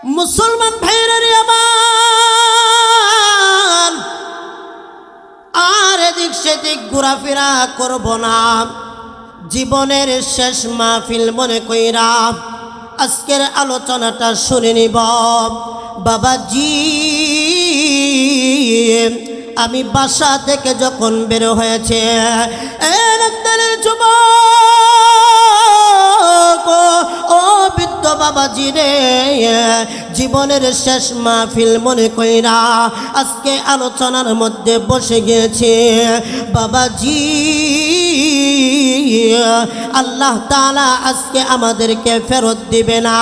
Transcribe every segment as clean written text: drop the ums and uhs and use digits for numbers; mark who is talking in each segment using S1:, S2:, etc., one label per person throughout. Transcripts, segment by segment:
S1: মুসলমান ভাইরা রে আমার, আর এদিক সেদিক ঘোরাফেরা করব না। জীবনের শেষ মাহফিল মনে কইরা আজকের আলোচনাটা শুনে নিব। বাবাজি, আমি বাসা থেকে যখন বের হয়েছে যুবক ও বৃদ্ধ বাবাজি রে, জীবনের শেষ মাহফিল মনে কইরা আজকে আলোচনার মধ্যে বসে গিয়েছে। বাবাজি, আল্লাহ তাআলা আজকে আমাদেরকে ফেরত দিবে না।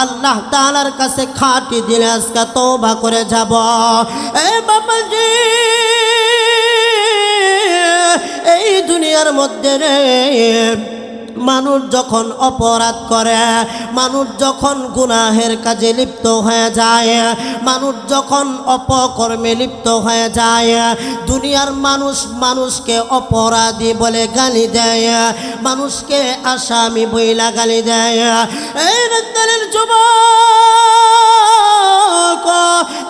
S1: আল্লাহ তাআলার কাছে খাঁটি দিলে আজকে তওবা করে যাব। বাবাজি, এই দুনিয়ার মধ্যে রে মানুষ যখন অপরাধ করে, মানুষ যখন গুনাহের কাজে লিপ্ত হয়ে যায়, মানুষ যখন অপকর্মে লিপ্ত হয়ে যায়, দুনিয়ার মানুষ মানুষকে অপরাধী বলে গালি দেয়, মানুষকে আসামি বইলা গালি দেয়। এই রাতের যুবক,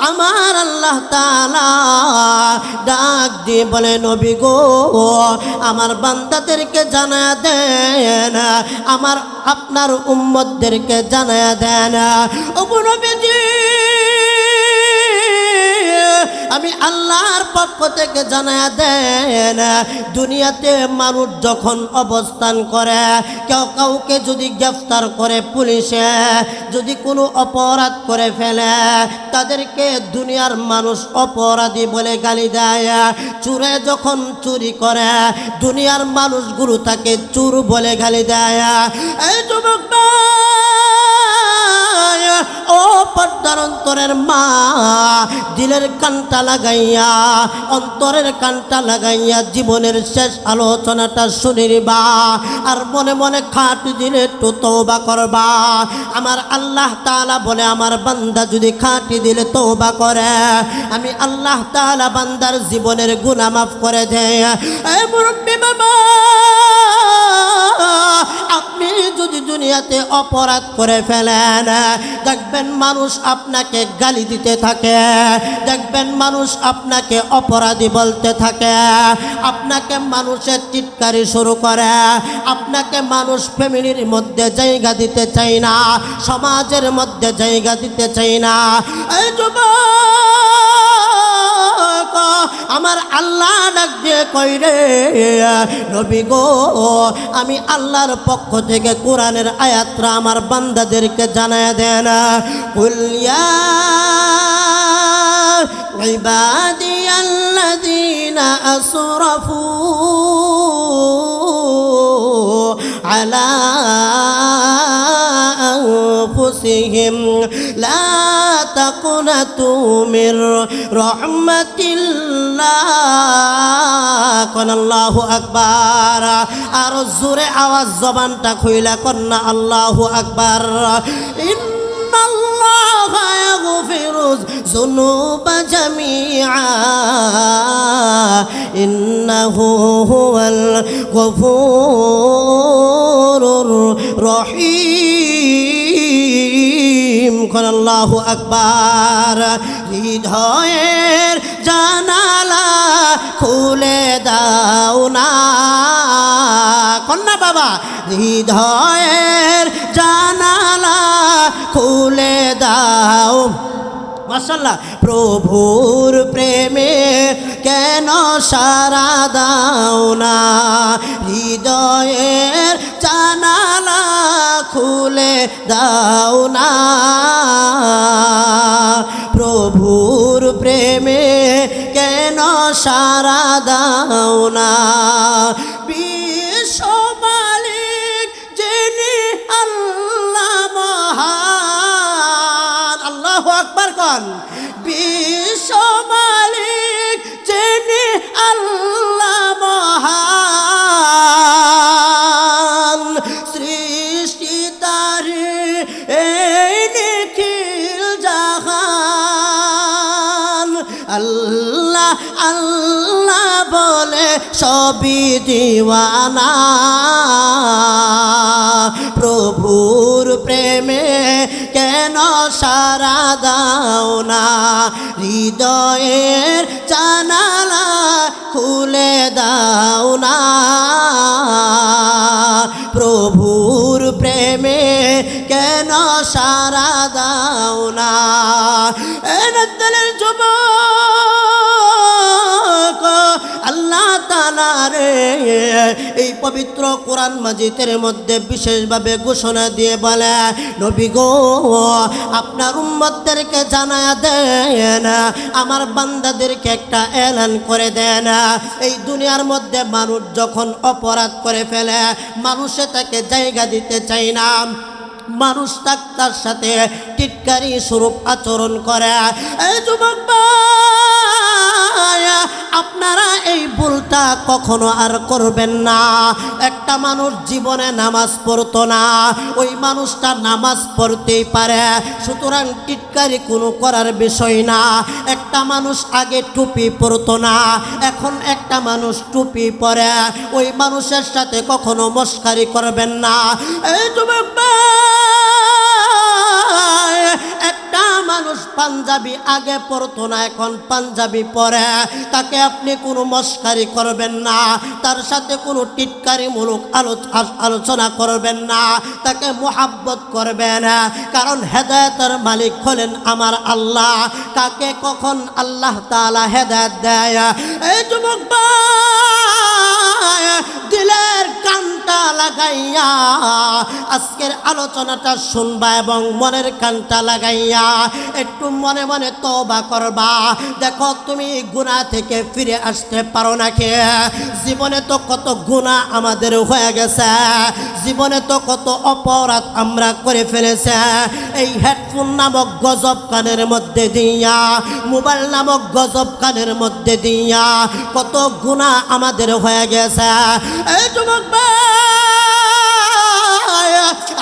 S1: আমার আল্লাহ তাআলা ডাক দিয়ে বলে, নবী গো, আমার বান্দাদেরকে জানায়া দেন, আমার আপনার উম্মতদেরকে জানায়া দেন। ও নবীজি, আমি আল্লাহর পক্ষ থেকে জানায়া দেন, দুনিয়াতে মানুষ যখন অবস্থান করে, কেউ কাউকে যদি গ্রেফতার করে পুলিশে, যদি কোনো অপরাধ করে ফেলে, তাদেরকে দুনিয়ার মানুষ অপরাধী বলে গালি দেয়। চোরে যখন চুরি করে, দুনিয়ার মানুষগুলো তাকে চোর বলে গালি দেয়। এই যুবক ও পর্দার অন্তরের মা, দিলের কানটা লাগাইয়া, অন্তরের কানটা লাগাইয়া জীবনের শেষ আলোচনাটা শুনিবা, আর মনে মনে খাঁটি দিলে একটু তওবা করবা। আমার আল্লাহ তাআলা বলে, আমার বান্দা যদি খাঁটি দিলে তওবা করে, আমি আল্লাহ তাআলা বান্দার জীবনের গুনাহ মাফ করে দেয়। এই মুরব্বি বাবা, আপনি যদি দুনিয়াতে অপরাধ করে ফেলেন, দেখবেন মানুষ আপনাকে গালি দিতে থাকে, দেখবেন মানুষ আপনাকে অপরাধী বলতে থাকে, আপনাকে মানুষের চিৎকারি শুরু করে, আপনাকে মানুষ ফ্যামিলির মধ্যে জায়গা দিতে চায় না, সমাজের মধ্যে জায়গা দিতে চায় না। এই যুবক, আমার আল্লাহ ডাক দিয়ে কই রে, নবী গো, আমি আল্লাহর পক্ষ থেকে কোরআনের আয়াতরা আমার বান্দাদেরকে জানায় দেন। কুল ইয়া ইবাদিয়াল্লাযীনা আসরাফু আলা أنفسهم لا تقنطوا من رحمة الله قال الله أكبر আর জোরে আওয়াজ জবানটা খুইলা কন্না আল্লাহু আকবার ইন্নাল্লাহা ইয়াগফিরুয যুনুবা জামিআ ইন্নাহু হুয়াল গফুরুর রহিম কোন আল্লাহু আকবার হৃদয়ের জানালা খুলে দাও না কন্যা বাবা হৃদয়ের জানালা খুলে দাও মাশাআল্লাহ প্রভুর প্রেমে কেন সারা দাও না হৃদয়ের জানালা খুলে দাও না প্রভুর প্রেমে কেন সারা দাও না বিশ্ব মালিক যিনি আল্লাহ মহান আল্লাহু আকবার কোন বিশ্ব মালিক যিনি আল্লাহ মহান সৃষ্টি তারে এই নিখিল জাহান আল্লাহ আল্লাহ বলে সবই দিওয়ানা প্রভুর প্রেমে কেন সারা দাও না, হৃদয়ের জানালা খুলে দাও না, প্রভুর প্রেমে কেন সারা দাও না। দিলের যুবক, আল্লাহ তাআলা রে এই পবিত্র কোরআন মাজিদের মধ্যে বিশেষভাবে ঘোষণা দিয়ে বলে, নবী গো আপনার উম্মতদেরকে জানায়া দেন, আমার বান্দাদেরকে একটা এলান করে দেন, এই দুনিয়ার মধ্যে মানুষ যখন অপরাধ করে ফেলে, মানুষে তাকে জায়গা দিতে চায় না, মানুষ তার সাথে টিটকারি স্বরূপ আচরণ করে। এই যুবক ভাই, আপনারা এই ভুলটা কখনো আর করবেন না। একটা মানুষ জীবনে নামাজ পড়তো না, ওই মানুষটা নামাজ পড়তেই পারে, সুতরাং টিটকারি কোনো করার বিষয় না। একটা মানুষ আগে টুপি পরতো না, এখন একটা মানুষ টুপি পরে, ওই মানুষের সাথে কখনো মস্কারি করবেন না। এই যুবক একটা মানুষ পাঞ্জাবি আগে পরতো না, এখন পাঞ্জাবি পরে, তাকে আপনি কোনো মস্কারি করবেন না, তার সাথে কোনো টিটকারিমূলক আলোচনা করবেন না, তাকে মোহাব্বত করবেন, কারণ হেদায়েতের মালিক হলেন আমার আল্লাহ। কাকে কখন আল্লাহ তাআলা হেদায়েত দেয়। এই যুবক ভাই, দিলের কানটা লাগাইয়া আজকের আলোচনাটা শুনবা এবং মনের কানটা লাগাইয়া একটু মনে মনে তওবা করবা। দেখো তুমি গুনাহ থেকে ফিরে আসতে পারো নাকি? জীবনে তো কত গুনাহ আমাদের হয়ে গেছে, জীবনে তো কত অপরাধ আমরা করে ফেলেছে। এই হেডফোন নামক গজব কানের মধ্যে দিয়া, মোবাইল নামক গজব কানের মধ্যে দিয়া কত গুনাহ আমাদের হয়ে গেছে। এই যুবক ভাই,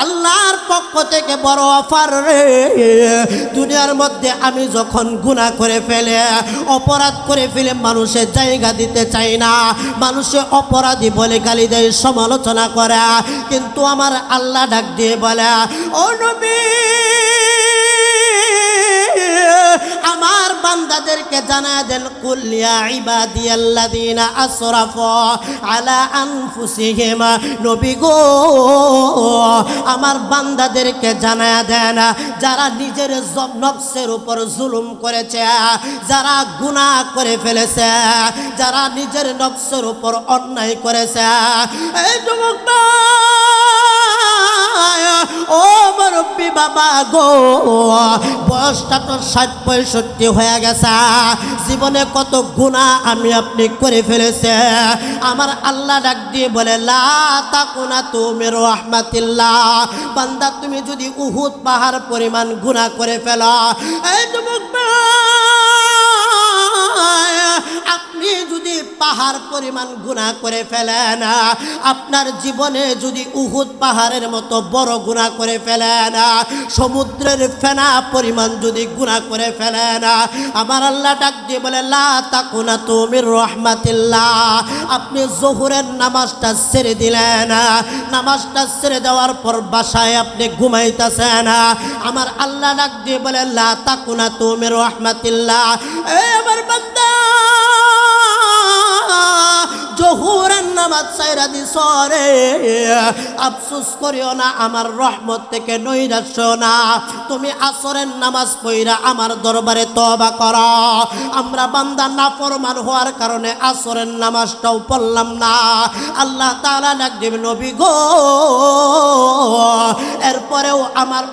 S1: আল্লাহর পক্ষ থেকে বড় অফার রে। দুনিয়ার মধ্যে আমি যখন গুনাহ করে ফেলে, অপরাধ করে ফেলে, মানুষের জায়গা দিতে চাই না, মানুষে অপরাধী বলে গালি দেয়, সমালোচনা করে, কিন্তু আমার আল্লাহ ডাক দিয়ে বলে, ও নবী আমার বান্দাদেরকে জানায় দেন, কুল ইয়া ইবাদিয়াল্লাযীনা আসরাফু আলা আনফুসিহিম। নবী গো আমার বান্দাদেরকে জানায় দেন, যারা নিজের নফসের উপর জুলুম করেছে, যারা গুনাহ করে ফেলেছে, যারা নিজের নফসের উপর অন্যায় করেছে। এই যুবক ও মুরব্বি বাবা গো, বয়সটা তো 60-65 হয়ে গেছে, জীবনে কত গুনাহ আমি আপনি করে ফেলেছে। আমার আল্লাহ ডাক দিয়ে বলে, লা তাকুনাতু মির রাহমাতিল্লাহ। বান্দা তুমি যদি উহুদ পাহাড় পরিমাণ গুনাহ করে ফেলো, এই যুবক আপনি যদি পাহাড় পরিমাণ গুনাহ করে ফেলেন, আপনার জীবনে যদি উহুদ পাহাড়ের মতো বড় গুনাহ করে ফেলেন, সমুদ্রের ফেনা পরিমাণ যদি গুনাহ করে ফেলেন, আমার আল্লাহ ডাক দিয়ে বলে, লা তাকুনাতু মির রাহমাতিল্লাহ। আপনি যোহরের নামাজটা ছেড়ে দিলেন, নামাজটা ছেড়ে দেওয়ার পর বাসায় আপনি ঘুমাইতেছেন, আমার আল্লাহ ডাক দিয়ে বলে, লা তাকুনাতু মির রাহমাতিল্লাহ। এই আমার বান্দা জোহরের নামাজ ছাইরা দিছ রে, আফসোস করিও না, আমার রহমত থেকে নৈরাশ্য না। তুমি আসরের নামাজ পড়া আমার দরবারে তওবা করো। আমরা বান্দা নাফরমান হওয়ার কারণে আসরের নামাজটাও পড়লাম না। আল্লাহ তাআলা ডাক দিবেন, নবী গো এরপরেও আমার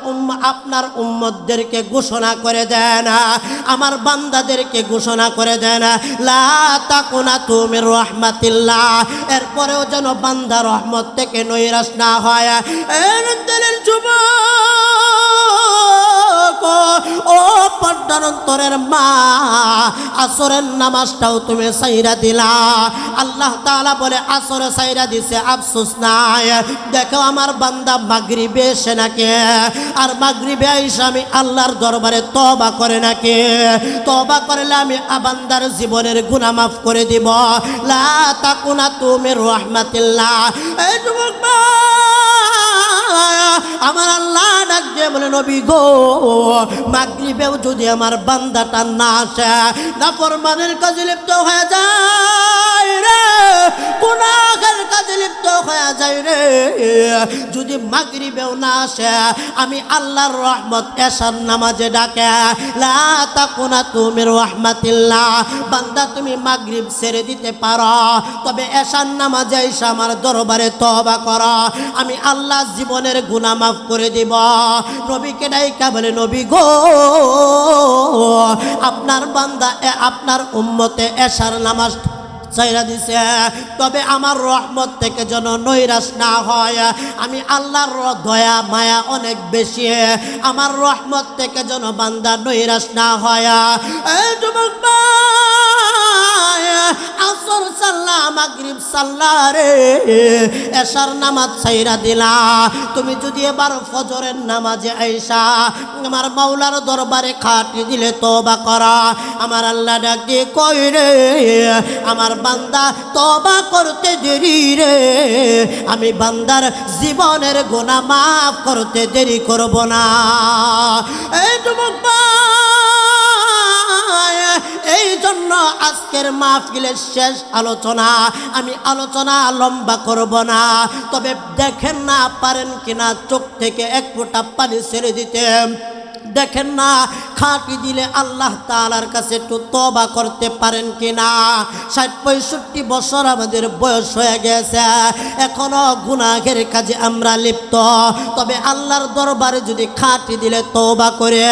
S1: আপনার উম্মতদেরকে ঘোষণা করে দেন, আমার বান্দাদেরকে ঘোষণা করে দেন, লা তাকুনাতু মির রাহমাতিল্লাহ। এরপরেও যেন বান্দা রহমত থেকে নৈরাশ না হয়। দিলের যুবক ও পর্দার অন্তরের মা, আসরের নামাজটাও তুমি সাইরা দিলা। আল্লাহ তাআলা বলে, আসরে সাইরা দিছে, আফসোস নাই। দেখো আমার বান্দা মাগরিবে এসে নাকি, আর মাগরিবে আইসা আমি আল্লাহর দরবারে তওবা করে নাকি, তওবা করলে আমি বান্দার জীবনের গুনাহ মাফ করে দিব। লা তাকুনাতু মির রাহমাতিল্লাহ। এই যুবক আমার আল্লাহ ডাক দিয়ে বলে নবী গো মাগরিবেও যদি আমার বান্দাটা না আসে নাফরমানের কাজে লিপ্ত হয়ে যায় রে, গুনাহের কাজে লিপ্ত হয়ে যায় রে, যদি মাগরিবেও না আসে আমি আল্লাহর রহমত এশার নামাজে ডাকে লা তাকুনাতু মির রাহমাতিল্লাহ, বান্দা তুমি মাগরিব ছেড়ে দিতে পারো, তবে এশার নামাজে এসে আমার দরবারে তওবা করো, আমি আল্লাহ জীবনের গুনাহ মাফ করে দিব। নবীকে ডাইকা বলে নবী গো আপনার বান্দা আপনার উম্মতে এশার নামাজ চাইরা দিছে, তবে আমার রহমত থেকে যেন নৈরাশ না হয়, আমি আল্লাহর দয়া মায়া অনেক বেশি, আমার রহমত থেকে যেন বান্দা নৈরাশ না হয়। এই যুবক ভাই আসর সাল্লাহ মাগরিব সাল্লাহ রে, এশার নামাজ ছাইরা দিলা, তুমি যদি এবার ফজরের নামাজে আইসা আমার মাওলার দরবারে খাটি দিলে তওবা করা, আমার আল্লাহ ডাক দিয়ে কই রে আমার বান্দা তওবা করতে দেরি রে, আমি বান্দার জীবনের গুনাহ মাফ করতে দেরি করব না। এই যুবক ভাই এই জন্য আজকের মাহফিলের শেষ আলোচনা, আমি আলোচনা লম্বা করব না, তবে দেখেন না পারেন কিনা চোখ থেকে এক ফোঁটা পানি ছেড়ে দিতে, দেখেন না খাঁটি দিলে আল্লাহ তাআলার কাছে একটু তওবা করতে পারেন কিনা। ৬০-৬৫ বছর আমাদের বয়স হয়ে গেছে, এখনো গুনাহের কাজে আমরা লিপ্ত, তবে আল্লাহর দরবারে যদি খাঁটি দিলে তওবা করে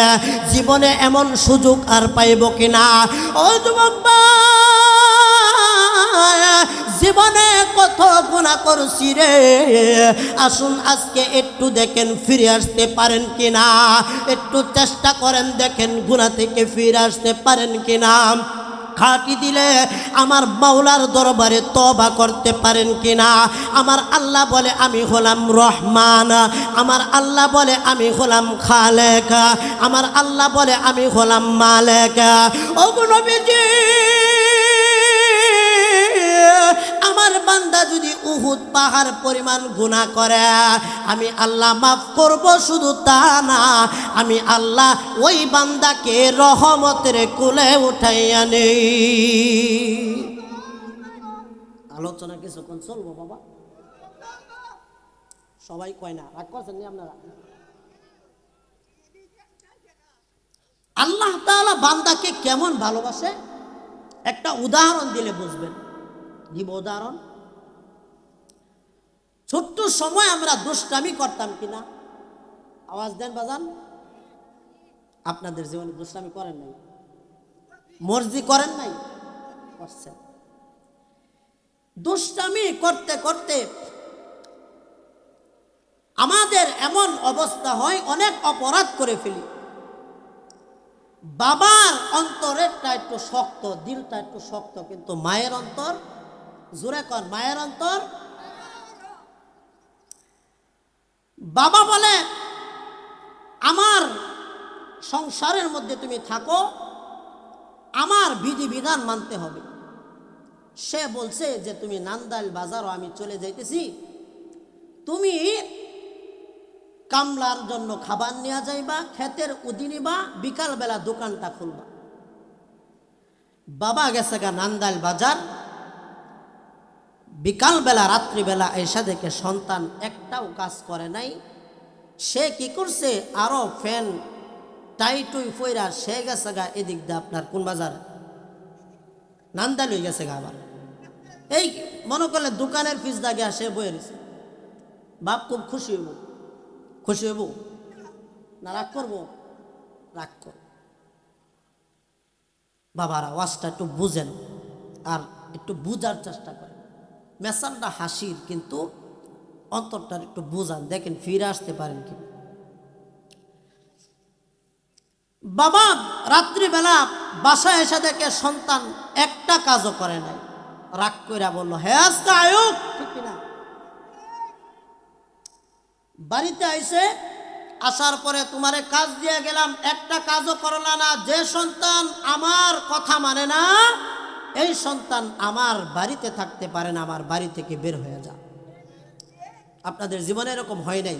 S1: জীবনে এমন সুযোগ আর পাইব কিনা। ও যুবক ভাই জীবনে কত গুনাহ করছি রে, আসুন আজকে একটু দেখেন ফিরে আসতে পারেন কিনা, একটু চেষ্টা করেন দেখেন গুনাহ থেকে ফিরে আসতে পারেন কিনা, খাঁটি দিলে আমার মাওলার দরবারে তওবা করতে পারেন কিনা। আমার আল্লাহ বলে আমি হলাম রহমান, আমার আল্লাহ বলে আমি হলাম খালেক, আমার আল্লাহ বলে আমি হলাম মালেক। ও নবীজি আমার বান্দা যদি উহুদ পাহাড় পরিমাণ গুনাহ করে আমি আল্লাহ মাফ করব, শুধু তা না আমি আল্লাহ ওই বান্দাকে রহমতের কোলে উঠাইয়া নেই। আলোচনা কিছুক্ষণ চলবো বাবা, সবাই কয় না, রাগ করছেন আপনারা। আল্লাহ তাআলা বান্দাকে কেমন ভালোবাসে একটা উদাহরণ দিলে বুঝবেন। দিব উদাহরণ, ছোট্ট সময় আমরা দুষ্টামি করতাম কিনা, আওয়াজ দেন বাজান, আপনাদের জীবনে দুষ্টামি করেন নাই, মর্জি করেন নাই, করছেন। দুষ্টামি করতে করতে আমাদের এমন অবস্থা হয় অনেক অপরাধ করে ফেলি, বাবার অন্তরেরটা একটু শক্ত, দিলটা একটু শক্ত, কিন্তু মায়ের অন্তর, জোরে কর মায়ের অন্তর। বাবা বলে আমার সংসারের মধ্যে তুমি থাকো, আমার বিধিবিধান মানতে হবে। সে বলছে যে তুমি নান্দাইল বাজারও আমি চলে যাইতেছি, তুমি কামলার জন্য খাবার নিয়ে যাইবা, ক্ষেতের উদি নিবা, বিকালবেলা দোকানটা খুলবা। বাবা গেছে গা নান্দাইল বাজার, বিকালবেলা রাত্রিবেলা এসে দেখে সন্তান একটাও কাজ করে নাই। সে কি করছে, আরো ফ্যান টাইটুই ফইরা সে গেছে গা এদিক দিয়ে আপনার কোন বাজার, নান্দাইল হয়ে গেছে গা। আবার এই মনে করলে দোকানের পিছ দাগে সে বয়ে রয়েছে। বাপ খুব খুশি হইব, খুশি হইব না রাগ করবো, রাগ কর। বাবারা ওয়াজটা একটু বুঝেন আর একটু বুঝার চেষ্টা করেন। মেসানটা হাসির, কিন্তু অন্তরটার একটু বুঝান, দেখেন ফিরে আসতে পারেন কি। বাবা রাত্রিবেলা বাসায় এসে দেখে সন্তান একটা কাজও করে নাই, রাগ কইরা বললো হে আজকে আয়ুব, ঠিক কিনা। বাড়িতে আইসে, আসার পরে তোমারে কাজ দিয়ে গেলাম, একটা কাজও করলা না। যে সন্তান আমার কথা মানে না, এই সন্তান আমার বাড়িতে থাকতে পারে না, আমার বাড়ি থেকে বের হয়ে যা। আপনাদের জীবনে এরকম হয় নাই?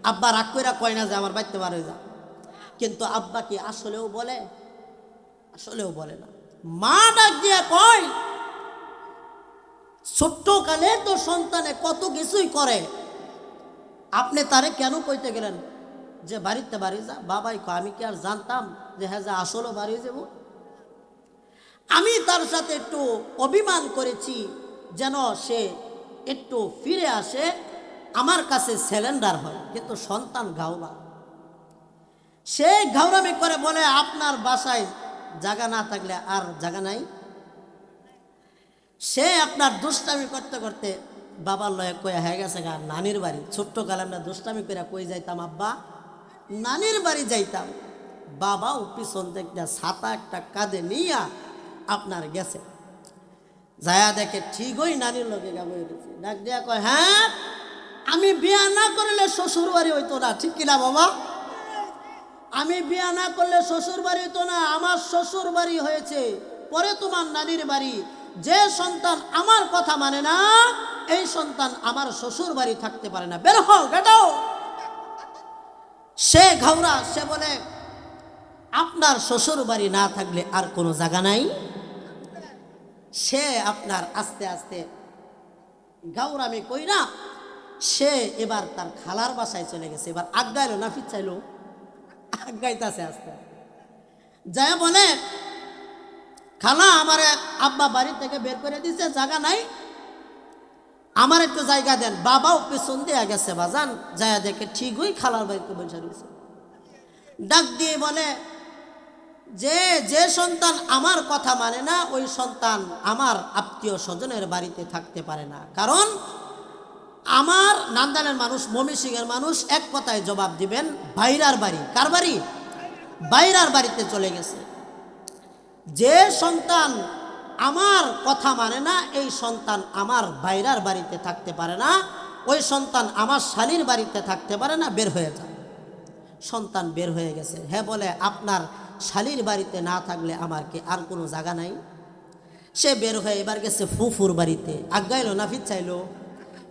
S1: আব্বা রাগ কইরা কয় না যে আমার বাড়িতে বার হয়ে যা, কিন্তু আব্বা কি আসলেও বলে? আসলেও বলে না। মা ডাক দিয়ে কয়, ছোট্টকালে তো সন্তানে কত কিছুই করে, আপনি তারে কেন কইতে গেলেন যে বাড়িতে বাড়ি যা? বাবাই কয়, আমি কি আর জানতাম যে হ্যাঁ যা আসলেও বাড়ি যাব? আমি তার সাথে একটু অভিমান করেছি যেন সে একটু ফিরে আসে, আমার কাছে সিলিন্ডার হয়। কিন্তু সন্তান গাওলা, সে ঘাউরামি করে বলে আপনার বাসায় জায়গা না থাকলে আর জায়গা নাই। সে আপনার দুষ্টামি করতে করতে বাবার লয়ে কয়ে হয়ে গেছে গা নানির বাড়ি। ছোট্টকালে আমরা দুষ্টামি করে কই যাইতাম, আব্বা নানির বাড়ি যাইতাম। বাবাও পিছন থেকে ছাতা একটা কাঁধে নিয়া আপনার গেছে, যায়া দেখে ঠিকই নানির লোকে গাবো গেছে। ডাক দিয়া কয়, হ্যাঁ আমি বিয়া না করলে শ্বশুর বাড়ি হইতো না, ঠিক কিনা বাবা? আমি বিয়া না করলে শ্বশুর বাড়ি হইতো না, আমার শ্বশুর বাড়ি হয়েছে পরে তোমার নানির বাড়ি। যে সন্তান আমার কথা মানে না, এই সন্তান আমার শ্বশুর বাড়ি থাকতে পারে না, বের হও বেটাও। সে ঘাউরা, সে বলে আপনার শ্বশুর বাড়ি না থাকলে আর কোনো জায়গা নাই। সে আপনার আস্তে আস্তে গাউরামি কইরা সে এবার তার খালার বাসায় চলে গেছে। এবার আজ্ঞাইলো না ফিচাইলো, আজ্ঞাইতাছে আস্তে। যায় বলে, খালা আমার আব্বা বাড়ি থেকে বের করে দিছে, জায়গা নাই, আমার একটু জায়গা দেন। বাবাও পেছন দিয়ে গেছে বাজান, যায় দেখে ঠিকই খালার বাড়িতে বসে রয়েছে। ডাক দিয়ে বলে যে যে সন্তান আমার কথা মানে না, ওই সন্তান আমার আত্মীয় স্বজনের বাড়িতে থাকতে পারে না। কারণ আমার নান্দানের মানুষ, ময়মনসিংহের মানুষ এক কথায় জবাব দিবেন, বাইরার বাড়ি। কার বাড়ি? বাইরার বাড়িতে চলে গেছে। যে সন্তান আমার কথা মানে না, এই সন্তান আমার বাইরার বাড়িতে থাকতে পারে না, ওই সন্তান আমার শালীর বাড়িতে থাকতে পারে না, বের হয়ে যায়। সন্তান বের হয়ে গেছে। হ্যাঁ বলে, আপনার শালীর বাড়িতে না থাকলে আমার কি আর কোনো জায়গা নাই? সে বের হয়ে এবার গেছে ফুফুর বাড়িতে। আজ্ঞাইলো না ফিচাইলো?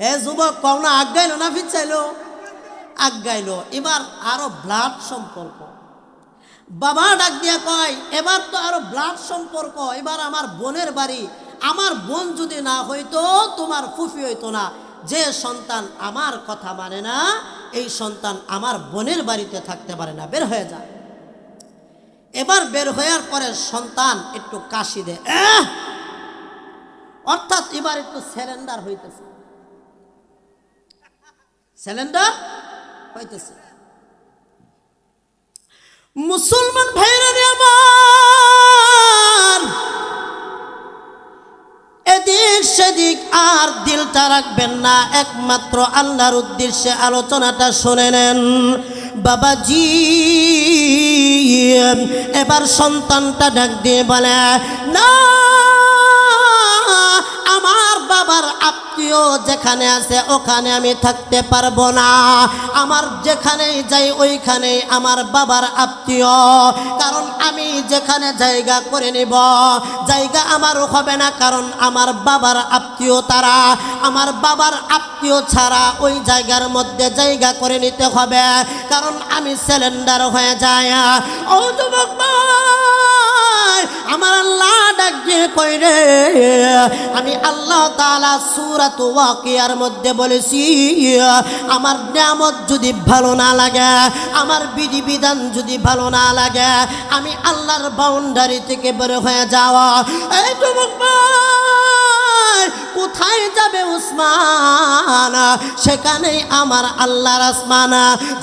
S1: এ যুবক কও না, আজ্ঞাইলো না ফিচাইলো? আজ্ঞাইলো। এবার আরো ব্লাড সম্পর্ক। বাবা ডাক দিয়া কয়, এবার তো আরো ব্লাড সম্পর্ক, এবার আমার বোনের বাড়ি। আমার বোন যদি না হইতো তোমার ফুফি হইতো না। যে সন্তান আমার কথা মানে না, এই সন্তান আমার বোনের বাড়িতে থাকতে পারে না, বের হয়ে যায়। এবার বের হওয়ার পরে সন্তান একটু কাশি দেয়, অর্থাৎ এবার একটু সিলিন্ডার হইতেছে, সিলিন্ডার হইতেছে। মুসলমান ভাইরা আমার, এদিক সেদিক আর দিলটা রাখবেন না, একমাত্র আল্লাহর উদ্দেশ্যে আলোচনাটা শুনে নেন। বাবাজি এবার সন্তানটা ডাক দিয়ে বলে, না আমার বাবার আত্মীয় যেখানে আছে ওখানে আমি থাকতে পারবো না। আমার যেখানেই যাই ওইখানেই আমার বাবার আত্মীয়। কারণ আমি যেখানে জায়গা করে নিব, জায়গা আমার হবে না, কারণ আমার বাবার আত্মীয় তারা। আমার বাবার আত্মীয় ছাড়া ওই জায়গার মধ্যে জায়গা করে নিতে হবে, কারণ আমি সিলিন্ডার হয়ে যাই। ও যুবক আমার আল্লাহ ডাক দিয়ে কই রে, আমি আল্লাহ তাআলা সূরাত ওয়াকিয়ার মধ্যে বলেছি, আমার নিয়ামত যদি ভালো না লাগে, আমার বিধিবিধান যদি ভালো না লাগে, আমি আল্লাহর বাউন্ডারি থেকে বের হয়ে যাওয়া। এই যুবক ভাই, কোথায় যাবে উসমান? সেখানেই আমার আল্লাহর আসমান,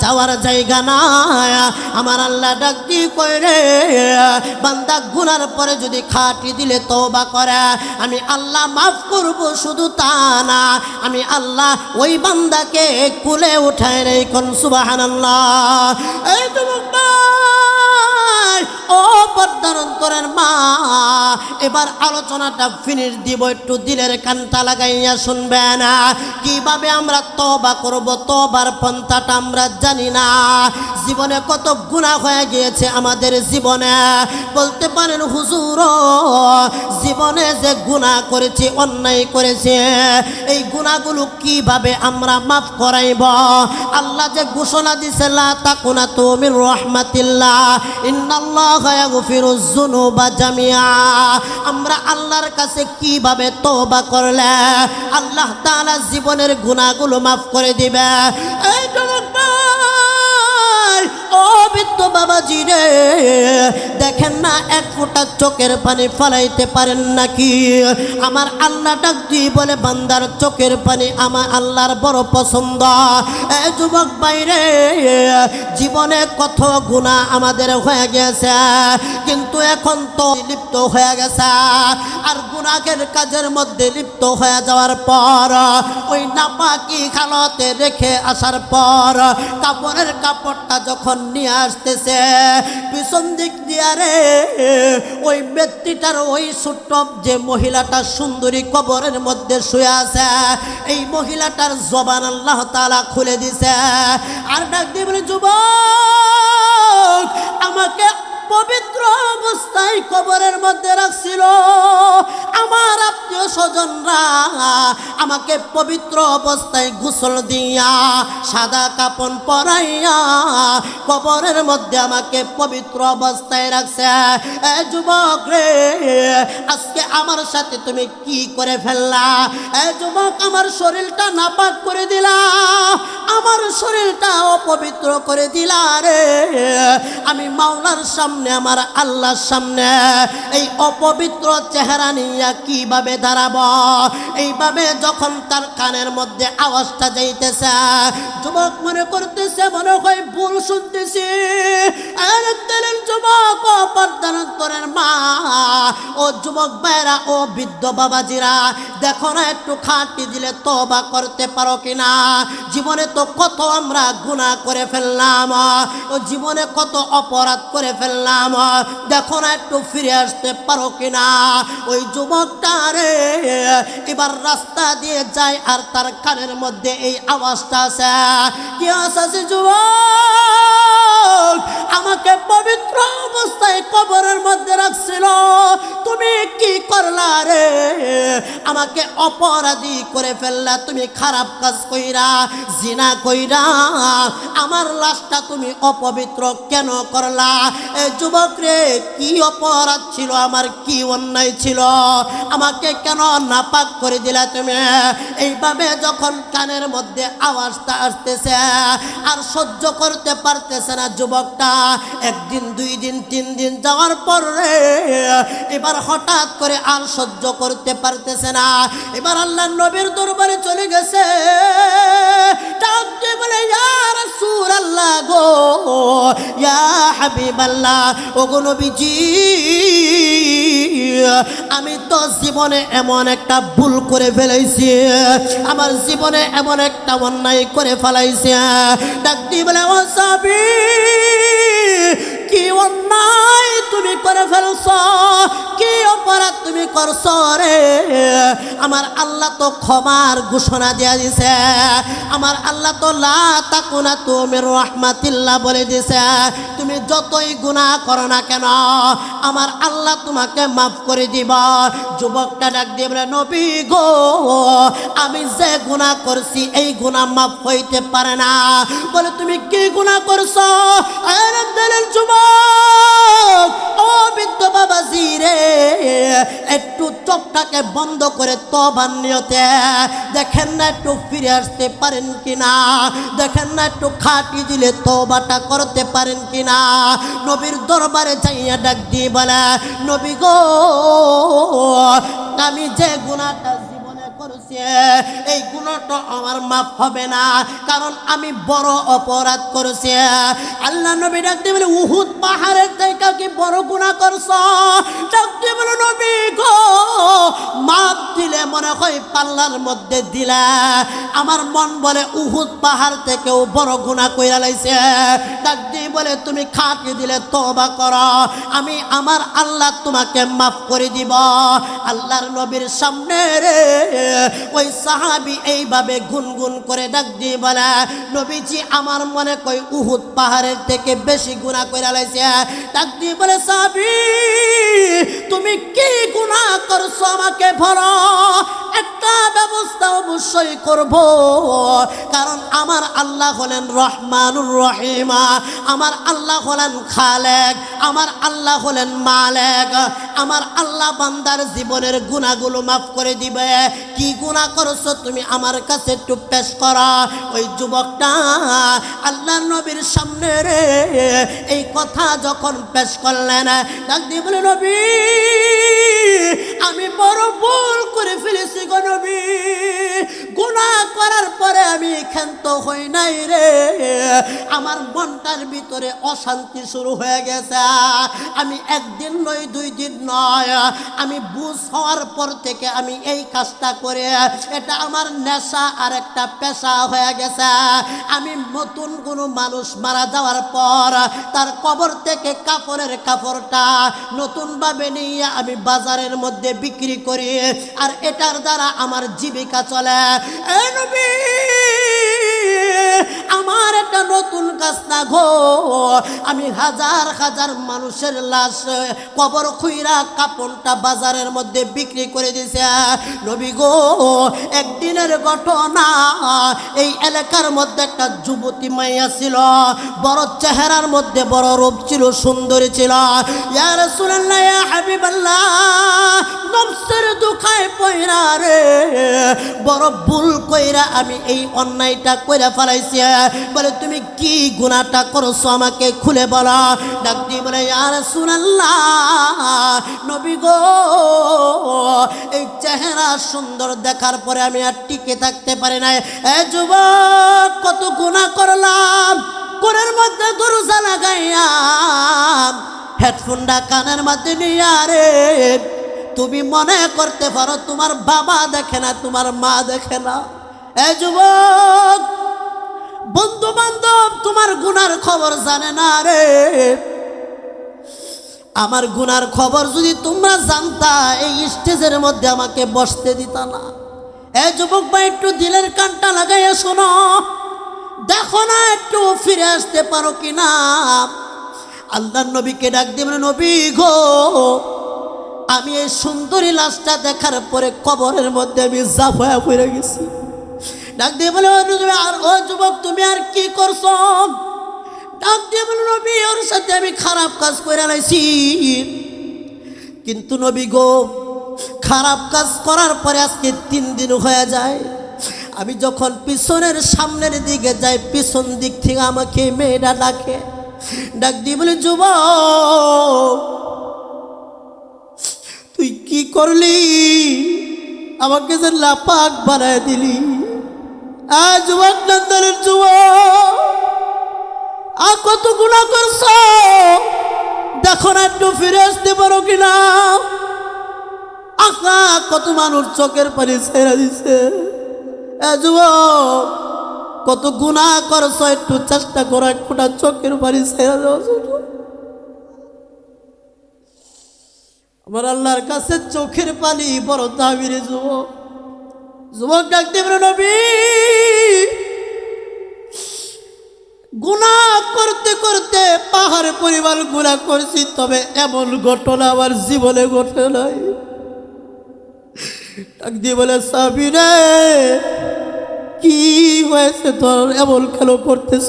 S1: যাওয়ার জায়গা নাই। আমার আল্লাহ ডাক দিয়ে কই রে, বান্দা গুনার পরে যদি খাটি দিলে তওবা করে, আমি আল্লাহ মাফ করব। শুধু তা না, আমি আল্লাহ ওই বান্দাকে কুলে উঠায় রে, কোন সুবহানাল্লাহ। এই যুবক ভাই, ও পর্দার অন্তরের মা, এবার আলোচনাটা ফিনিশ দিব, একটু দিলের কানটা লাগাইয়া শুনবেন। কিভাবে আমরা তওবা করব, তওবার পন্থাটা আমরা জানি না। জীবনে কত গুনাহ হয়ে গিয়েছে আমাদের জীবনে। বলতে পারেন হুজুর, জীবনে যে গুনাহ করেছি, অন্যায় করেছি, এই গুনাহগুলো কিভাবে আমরা মাফ করাইব? আল্লাহ যে ঘোষণা দিছে, লা তাকুনাতু মির রাহমাতিল্লাহ, ইন্নাল্লাহা ইয়াগফিরুয যুনুবা জামিআ। আমরা আল্লাহর কাছে কিভাবে তওবা করলে আল্লাহ তাআলা জীবনের গুনাহগুলো মাফ করে দিবে? এই যুবক ভাই, ও বৃদ্ধ বাবাজি রে, দেখেন না এক ফোঁটা চোখের পানি ফলাইতে পারেন নাকি? আমার আল্লাহ ডাক দিয়ে বলে, বান্দার চোখের পানি আমার আল্লাহর বড় পছন্দ। এই যুবক বাইরে, জীবনে কত গুনাহ আমাদের হয়ে গেছে, কিন্তু এখন তো লিপ্ত হয়ে গেছে। আর গুনাহের কাজের মধ্যে লিপ্ত হয়ে যাওয়ার পর, ওই নাপাকি খালতে রেখে আসার পর, কাপড়ের কাপড়টা যখন নিয়ে আসতেছে, পিছন দিক দিয়া রে ওই ব্যক্তিটার, ওই ছোট্ট যে মহিলাটা সুন্দরী কবরের মধ্যে শুয়ে আছে, এই মহিলাটার জবান আল্লাহ তাআলা খুলে দিছে। আর ডাক দিয়ে বলে, যুবক, আমাকে পবিত্র অবস্থায় কবরের মধ্যে রাখছিল আমার আত্মীয় স্বজনরা, আমাকে পবিত্র অবস্থায় গোসল দিয়া সাদা কাপড় পরাইয়া কবরের মধ্যে আমাকে পবিত্র অবস্থায় রাখছে। এ যুবক রে, আজকে আমার সাথে তুমি কি করে ফেললা? এ যুবক, আমার শরীরটা নাপাক করে দিলা, আমার শরীরটা অপবিত্র করে দিলা রে। আমি মাওলার সামনে, আমার আল্লাহর সামনে এই অপবিত্র চেহারা নিয়ে কিভাবে দাঁড়াবো? এইভাবে যখন তার কানের মধ্যে আওয়াজটা যাইতেছে, যুবক মনে করতেছে মনে হয় ভুল শুনতেছি। যুবক, ও পর্দানন্তরের মা, ও যুবক ভাইরা, ও বৃদ্ধ বাবাজিরা, দেখো না একটু খাঁটি দিলে তওবা করতে পারো কিনা? জীবনে তো কত আমরা গুনাহ করে ফেললাম, ও জীবনে কত অপরাধ করে ফেললাম, দেখো না একটু ফিরে আসতে পারো কিনা? ওই যুবকটা রে এবার রাস্তা দিয়ে যায়, আর তার কানের মধ্যে এই আওয়াজটা আছে, কি আছে? যুবক, আমাকে পবিত্র অবস্থায় কবরের মধ্যে রাখছিল, তুমি কি করলা রে? আমাকে অপরাধী করে ফেললা, তুমি খারাপ কাজ কইরা, জিনা কইরা আমার লাশটা তুমি অপবিত্র কেন করলা? এই যুবক রে, কি অপরাধ ছিল আমার, কি অন্যায় ছিল, আমাকে কেন নাপাক করে দিলা তুমি? এইভাবে যখন কানের মধ্যে আওয়াজটা আসতেছে, আর সহ্য করতে পারতেছে না যুবকটা। একদিন, 2 দিন, 3 দিন যাওয়ার পর রে এবার হঠাৎ করে আর সহ্য করতে পারতেছে না, এবার আল্লাহর নবীর দরবারে চলে গেছে। ডাক দিয়ে বলে, ইয়া রাসূলুল্লাহ গো, ইয়া হাবিবাল্লাহ, ও গো নবীজি, আমি তো জীবনে এমন একটা ভুল করে ফেলাইছি, আমার জীবনে এমন একটা অন্যায় করে ফেলাইছি। ডাক দিয়ে বলে, ও সাহাবী, কি অন্যায় তুমি করে ফেলছ, কি অপরাধ তুমি করছো রে? আমার আল্লাহ তো ক্ষমার ঘোষণা দিয়া দিছে, আমার আল্লাহ তো লা তাকুনাতু মির রাহমাতিল্লাহ বলে দিছে, তুমি যতই গুনাহ করো না কেন আমার আল্লাহ তোমাকে মাফ করে দিব। যুবকটা ডাক দিয়ে বলে, নবী গো, আমি যে গুনাহ করছি এই গুনাহ মাফ হইতে পারে না। বলে, তুমি কি গুনাহ করছো? আরে দিলের যুবক, ও বৃদ্ধ বাবাজি রে, একটু চোখটাকে বন্ধ করে তওবার নিয়তে দেখেন না একটু ফিরে আসতে পারেন কিনা, দেখেন না একটু খাঁটি দিলে তওবাটা করতে পারেন কিনা। নবীর দরবারে যাইয়া ডাক দিয়ে বলে, নবী গো, আমি যে গুনাহটা করছি এই গুনাহটা আমার মাফ হবে না, কারণ আমি বড় অপরাধ করেছি। আল্লাহ নবী ডাক দিয়ে বলে, উহুদ পাহাড়ের থেকে কি বড় গুনাহ করছো? ডাক দিয়ে বলে, নবী গো, মাপ দিলে মনে হয় পাল্লার মধ্যে দিলা, আমার মন বলে উহুদ পাহাড় থেকেও বড় গুনাহ কইরা লাইছে। ডাক দিয়ে বলে তুমি খাটি দিলে তওবা করো, আমি আমার আল্লাহ তোমাকে মাফ করে দিব। আল্লাহর নবীর সামনে রে ওই সাহাবী এইভাবে গুনগুন করে ডাক দিয়ে বলে নবীজি আমার মনে কই উহুদ পাহাড়ের থেকে বেশি গুনাহ কইরা লাইছে। ডাক দিয়ে বলে সাহাবী তুমি কি গুনাহ করছো আমাকে বলো, একটা ব্যবস্থা অবশ্যই করব, কারণ আমার আল্লাহ হলেন রহমানুর রহিম, আমার আল্লাহ হলেন খালেক, আমার আল্লাহ হলেন মালেক, আমার আল্লাহ বান্দার জীবনের গুনাহগুলো মাফ করে দিবে। কি গুনাহ করছো তুমি আমার কাছে একটু পেশ করো। ওই যুবকটা আল্লাহর নবীর সামনে রে এই কথা যখন পেশ করলেন, ডাক দিয়ে বলে নবী আমি বড় ভুল করে ফেলেছি গো নবী, গুনাহ করার পরে আমি ক্ষান্ত হই নাই রে, আমার মনটার ভিতরে অশান্তি শুরু হয়ে গেছে। আমি একদিন নয় দুই দিন নয়, আমি বুঝ হওয়ার পর থেকে আমি এই কাজটা করে এটা আমার নেশা আর একটা পেশা হয়ে গেছে। আমি নতুন কোনো মানুষ মারা যাওয়ার পর তার কবর থেকে কাপড়ের কাপড়টা নতুনভাবে নিয়ে আমি বাজারের মধ্যে বিক্রি করি, আর এটার দ্বারা আমার জীবিকা চলে। এ নবী আমার একটা নতুন কাজ না গো, আমি হাজার হাজার মানুষের লাশ কবর খুইরা কাপড়টা বাজারের মধ্যে বিক্রি করে দিছে। নবী গো একদিনের ঘটনা, এই এলাকার মধ্যে একটা যুবতী মাইয়া ছিল, বড় চেহারার মধ্যে বড় রূপ ছিল, সুন্দরী ছিল। ইয়া রাসূলুল্লাহ ইয়া হাবিবাল্লাহ নফসের দুখায় পয়রা রে বড় ভুল কইরা আমি এই অন্যায়টা কইরা ফেলাইছি। বলে তুমি কি গুনাহটা করছো আমাকে খুলে বলো। ডাক দিয়ে বলে ইয়া রাসূলুল্লাহ নবী গো এই চেহারা সুন্দর দেখার পরে আমি আর টিকে থাকতে পারি নাই। এ যুবক কত গুনাহ করলাম, কোরের মধ্যে দরজা লাগাইয়া হেডফোনটা কানের মধ্যে নিয়ে রে তুমি মনে করতে পারো তোমার বাবা দেখে না, তোমার মা দেখে না। এ যুবক বন্ধু বান্ধব তোমার গুনার খবর জানে না রে, আমার গুনার খবর যদি তোমরা জানতা এই স্টেজের মধ্যে আমাকে বসতে দিতা না। এ যুবক ভাই একটু দিলের কানটা লাগাইয়া শোনো, দেখো না একটু ফিরে আসতে পারো কিনা। আল্লাহর নবীকে ডাক দিয়ে বলে নবী গো আমি এই সুন্দরী লাশটা দেখার পরে কবরের মধ্যে আমি জাফায়া পড়ে গেছি। ডাক দিয়ে বলে আর ও যুবক তুমি আর কি করছো। ডাক দিয়ে বলে নবী ওর সাথে আমি খারাপ কাজ করে লাইছি, কিন্তু নবী গো খারাপ কাজ করার পরে আজকে 3 দিন হয়ে যায়, আমি যখন পিছনের সামনের দিকে যাই পিছন দিক থেকে আমাকে মেয়েটা ডাকে। ডাক দিয়ে বলে যুবক তুই কি করলি, আমাকে যে লাপাক বানায় দিলি। যুবক নন্দনের যুবক আর কত গুনাহ করছো, দেখো না একটু ফিরে আসতে পারো কিনা। আকা কত মানুষ চোখের পানি ছেড়ে দিছে। যুবক কত গুনাহ করছো, একটু চেষ্টা করো এক ফোঁটা চোখের পানি ছেড়ে দেওয়া। আমার আল্লাহর কাছে চোখের পানি বড় দামি রে যুবক। যুবক ডাকতে পারে নবী গুনাহ করতে করতে পাহাড় পরিমাণ গুনাহ করছি, তবে এমন ঘটনা আমার জীবনে ঘটে নাই। ডাক দিয়ে বলে সাহাবী রে কি হয়েছে তোর, এমন কেন করতেছ।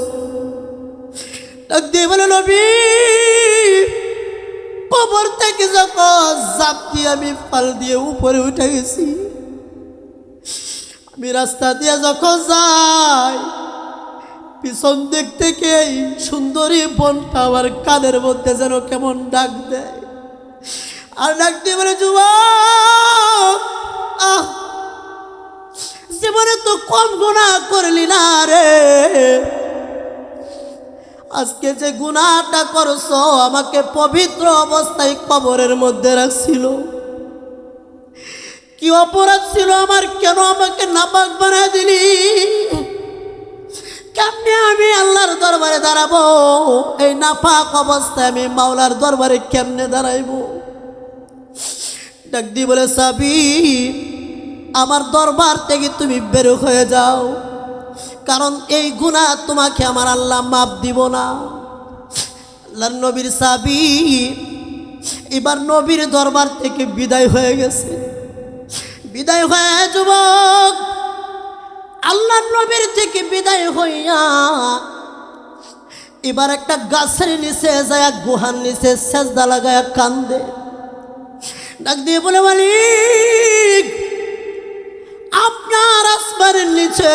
S1: ডাক দিয়ে বলে নবী কবর থেকে যখন জাপ দিয়ে আমি ফাল দিয়ে উপরে উঠে গেছি, আমি রাস্তা দিয়ে যখন যাই পিছন দিক থেকে সুন্দরী বোনটা আমার কানের মধ্যে যেন কেমন ডাক দেয়, আর ডাক দিয়ে বলে যুবক জীবনে তো কম গুনাহ করলি না রে, আজকে যে গুনাহটা করছো আমাকে পবিত্র অবস্থায় কবরের মধ্যে রাখছিল, কি অপরাধ ছিল আমার, কেন আমাকে নাপাক বানায় দিলি? কেমনে আমি আল্লাহর দরবারে দাঁড়াবো? এই নাপাক অবস্থায় আমি মাওলার দরবারে কেমনে দাঁড়াইব? ডাক দিয়ে বলে, সাবি, আমার দরবার থেকে তুমি বের হয়ে যাও, কারণ এই গুনাহ তোমাকে আমার আল্লাহ মাফ দিব না। আল্লাহর নবীর সাবি এবার নবীর দরবার থেকে বিদায় হয়ে গেছে। বিদায় হয়ে যুবক আল্লাহর নবীর থেকে বিদায় হইয়া এবার একটা গাছের নিচে যায়, গুহার নিচে সেজদা লাগায়া কান্দে। ডাক দিয়ে বলে, মালিক, আপনার আসমানের নিচে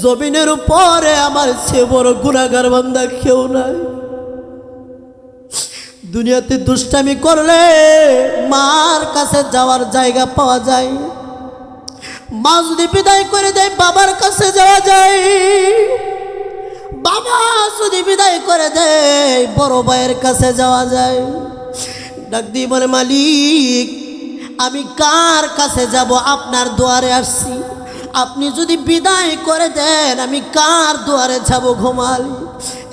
S1: জমিনের উপরে আমার চেয়ে বড় গুনাহগার বান্দা কেউ নাই। দুনিয়াতে দুষ্টামি করলে মার কাছে যাওয়ার জায়গা পাওয়া যায়, মা যদি বিদায় করে দেয় বাবার কাছে যাওয়া যায়, বাবা যদি বিদায় করে দেয় বড় ভাইয়ের কাছে যাওয়া যায়। ডাক দিয়ে বলে, মালিক, আমি কার কাছে যাব? আপনার দুয়ারে আসছি, আপনি যদি বিদায় করে দেন আমি কার দুয়ারে যাব গো মালিক?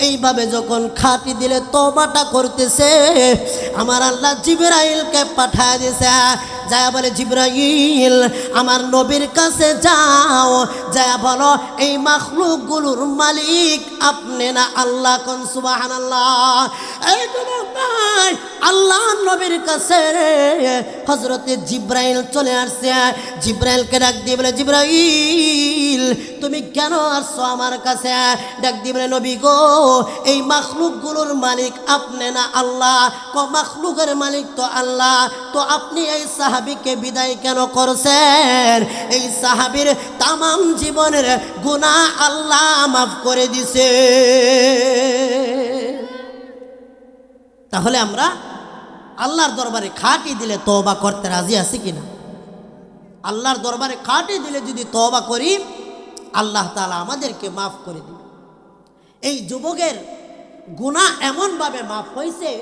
S1: এইভাবে যখন খাটি দিলে তওবাটা করতেছে, আমার আল্লাহ জিবরাইলকে পাঠায় দিয়েছে। যায় বলে, জিবরাইল, আমার নবীর কাছে যাও, যায় বলো এই মাখলুকগুলোর মালিক আপনি না আল্লাহ। কোন সুবহানাল্লাহ। এই যুবক ভাই, আল্লাহ নবীর কাছে হযরতে জিবরাইল চলে আসছে। জিবরাইলকে ডাক দিয়ে বলে, জিবরাইল, তুমি কেন আসছো আমার কাছে? ডাক দিয়ে বলে, নবী গো, এই মাখলুকগুলোর মালিক আপনি না আল্লাহ? মাখলুকের মালিক তো আল্লাহ, তো আপনি এই সাহাবীকে বিদায় কেন করছেন? এই সাহাবীর তামাম জীবনের গুনাহ আল্লাহ মাফ করে দিছে। তাহলে আমরা আল্লাহর দরবারে খাটি দিলে তওবা করতে রাজি আছি কিনা? আল্লাহর দরবারে খাটি দিলে যদি তওবা করি, আল্লাহ তাআলা আমাদেরকে মাফ করে দিবে। এই যুবকের গুনাহ এমনভাবে মাফ হয়েছে,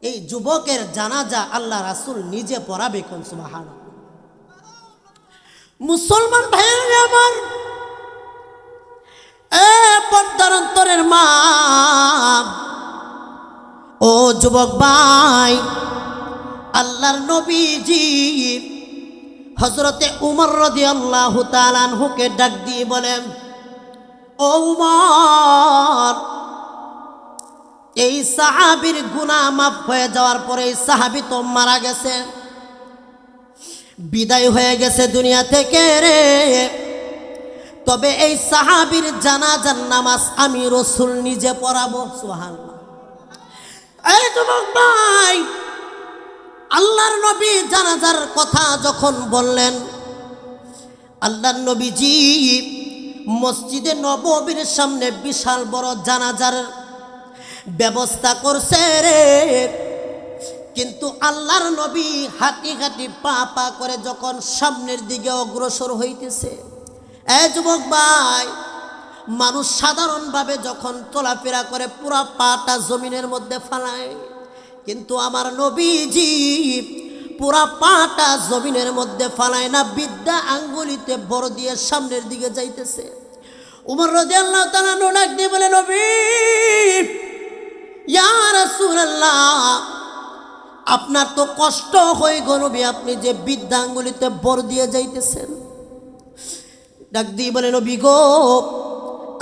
S1: এই যুবকের জানাজা আল্লাহ রাসূল নিজে পড়াবে। কোন সুবহানাল্লাহ। মুসলমান ভাইয়েরা আমার, পর্দার অন্তরের মা ও যুবক ভাই, আল্লাহর নবীজি হযরতে উমর রাদিয়াল্লাহু তাআলা আনহুকে ডাক দিয়ে বলেন, ও উমর, এই সাহাবীর গুনাহ মাফ হয়ে যাওয়ার পরে এই সাহাবী তো মারা গেছে, বিদায় হয়ে গেছে দুনিয়া থেকে রে, তবে এই সাহাবীর জানাজার নামাজ আমি রাসূল নিজে পড়াবো। সুবহানাল্লাহ। এই যুবক ভাই, আল্লাহর নবী জানাজার কথা যখন বললেন, আল্লাহর নবীজি মসজিদে নববীর সামনে বিশাল বড় জানাজার ব্যবস্থা করছে রে, কিন্তু আল্লাহর নবী হাঁটি হাঁটি পা পা করে যখন সামনের দিকে অগ্রসর হইতেছে, এই যুবক ভাই, মানুষ সাধারণভাবে যখন চলাফেরা করে পুরা পাটা জমিনের মধ্যে ফালায়, কিন্তু আমার নবীজি পুরা পাটা জমিনের মধ্যে ফালায় না, বিদ্যা আঙ্গুলিতে বড় দিয়ে সামনের দিকে যাইতেছে। উমর রাদিয়াল্লাহু তাআলা ডাক দিয়ে বলে, নবী, ইয়া রাসূলুল্লাহ, আপনার তো কষ্ট হয় গো নবী, আপনি যে বিদ্যা আঙ্গুলিতে বড় দিয়ে যাইতেছেন। ডাক দিয়ে বলে, নবী গো,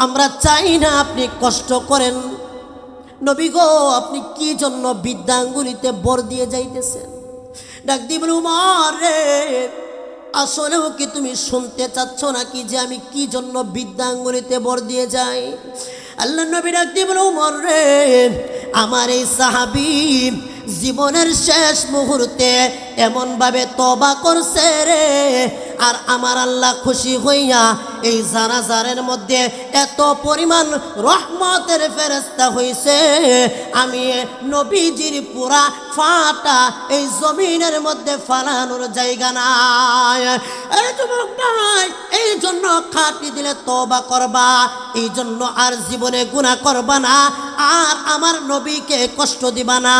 S1: আমরা চাই না আপনি কষ্ট করেন। নবী গো, আপনি কি জন্য বিদ্যা আঙ্গুলিতে বড় দিয়ে যাইতেছেন? ডাক দিয়ে বলে, উমর রে, আসলেও কি তুমি শুনতে চাচ্ছ নাকি যে আমি কি জন্য বিদ্যা আঙ্গুলিতে বড় দিয়ে যাই? আল্লাহর নবী ডাক দিয়ে বলে, উমর রে, আমার এই সাহাবী জীবনের শেষ মুহূর্তে এমনভাবে তওবা করছে রে, আর আমার আল্লাহ খুশি হইয়া এই জানাজারের মধ্যে এত পরিমাণ রহমতের ফেরেশতা হইছে, আমি নবীজির পুরা ফাটা এই জমিনের মধ্যে ফালানোর জায়গা নাই। এই যুবক ভাই, এই জন্য খাটি দিলে তওবা করবা, এই জন্য আর জীবনে গুনাহ করবা না। আর আমার নবীকে কষ্ট দিবা না,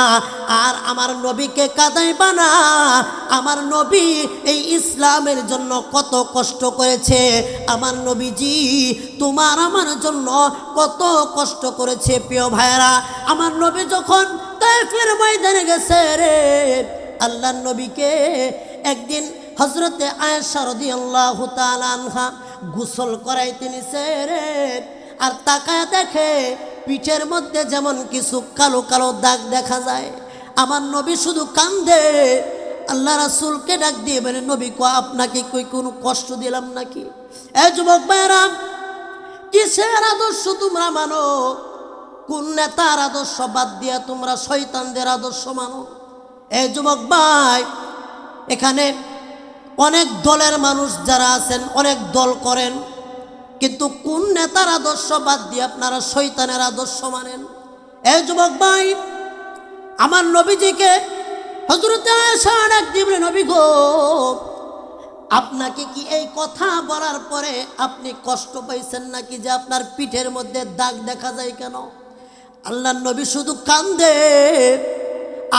S1: আর আমার নবীকে কাঁদাইবা না। আমার নবী এই ইসলামের জন্য কত কষ্ট করেছে, আমার নবীজি তোমার আমার জন্য কত কষ্ট করেছে। প্রিয় ভাইরা, আমার নবী যখন তায়েফের ময়দানে গেছে রে, আল্লাহর নবীকে একদিন হযরতে আয়েশা রাদিয়াল্লাহু তাআলা আনহা গোসল করাইতে নিছে রে। আর তাকায় দেখে পিঠের মধ্যে যেমন কিছু কালো কালো দাগ দেখা যায়। আমার নবী শুধু কান্দে। আল্লাহ রাসূলকে ডাক দিয়ে বলে, নবী কো আপনাকে কই কোনো কষ্ট দিলাম নাকি? এ যুবক ভাইরা, কিসের আদর্শ তোমরা মানো? কোন নেতার আদর্শ বাদ দিয়া তোমরা শয়তানদের আদর্শ মানো? এই যুবক ভাই, এখানে অনেক দলের মানুষ যারা আছেন অনেক দল করেন, কিন্তু কোন নেতার আদর্শ বাদ দিয়ে আপনারা শয়তানের আদর্শ মানেন? এই যুবক ভাই, আমার নবীজিকে হযরত আয়েশা ডাক দিয়ে, নবী গো আপনাকে কি এই কথা বলার পরে আপনি কষ্ট পাইছেন নাকি যে আপনার পিঠের মধ্যে দাগ দেখা যায় কেন? আল্লাহর নবী শুধু কান্দে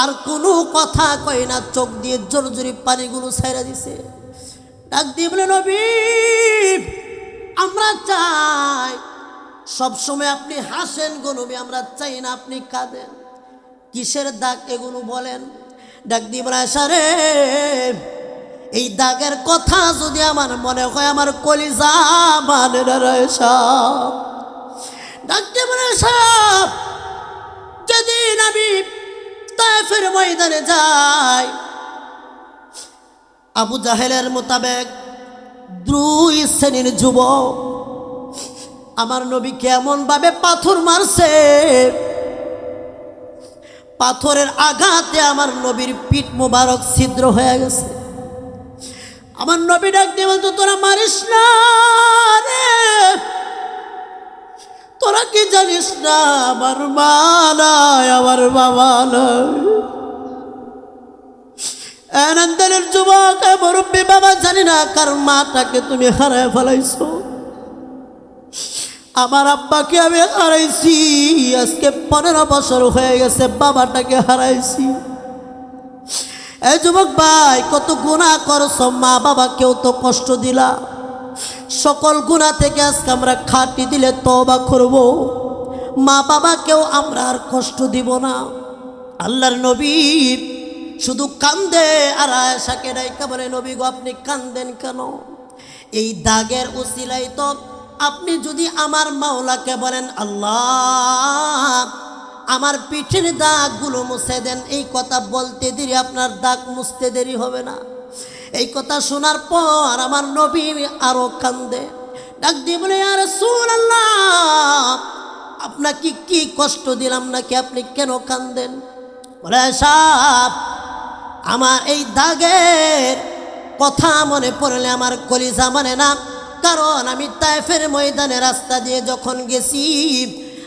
S1: আর কোনো কথা কয় না, চোখ দিয়ে জোর জোরে পানিগুলো ছাইরা দিছে। ডাক দিয়ে বলে, নবী আমরা চাই সবসময় আপনি হাসেন গো নবী, আমরা চাই না আপনি কাঁদেন। কিসের দাগ এগুলো বলেন? ডাক দিয়ে বলে, আয়েশা রে এই দাগের কথা যদি আমার মনে হয় আমার কলিজা মানে না রে আয়েশা। ডাক দিয়ে বলে, আয়েশা যেদিন আমি তায়েফের ময়দানে যাই, আবু জাহেলের মোতাবেক 2 শ্রেণীর যুবক আমার নবী কেমন ভাবে পাথর মারছে। পাথরের আঘাতে আমার নবীর পিঠ মোবারক ছিদ্র হয়ে গেছে। আমার নবী ডাক দিয়ে বলতো, তোরা মারিস না রে, তোরা কি জানিস না আমার মা নাই, আমার বাবা নাই। আনন্দের যুবক মুরব্বী বাবা, জানি না কার মাটাকে তুমি হারায় ফেলাইছো। আমার আব্বাকে আমি হারাইছি, আজকে 15 বছর হয়ে গেছে বাবাটাকে হারাইছি। এই যুবক ভাই, কত গুনাহ করছো, মা বাবাকেও তো কষ্ট দিলা। সকল গুনাহ থেকে আজকে আমরা খাঁটি দিলে তওবা করব, মা বাবাকেও আমরা আর কষ্ট দিব না। আল্লাহর নবী শুধু কান্দে আর আয়েশাকে ডাইকা বলে, নবী গো আপনি কান্দেন কেন? এই দাগের উসিলাই তো আপনি যদি আমার মাওলাকে বলেন, আল্লাহ আমার পিঠের দাগগুলো মুছে দেন, এই কথা বলতে দেরি আপনার দাগ মুছতে দেরি হবে না। এই কথা শোনার পর আমার নবী আরো কান্দে। ডাক দিয়ে বলে, ইয়া রাসূলুল্লাহ আপনাকে কি কষ্ট দিলাম নাকি, আপনি কেন কান্দেন? বলে, আয়েশা আমার এই দাগের কথা মনে পড়লে আমার কলিজা মানে না। কারণ আমি তায়েফের ময়দানে রাস্তা দিয়ে যখন গেছি,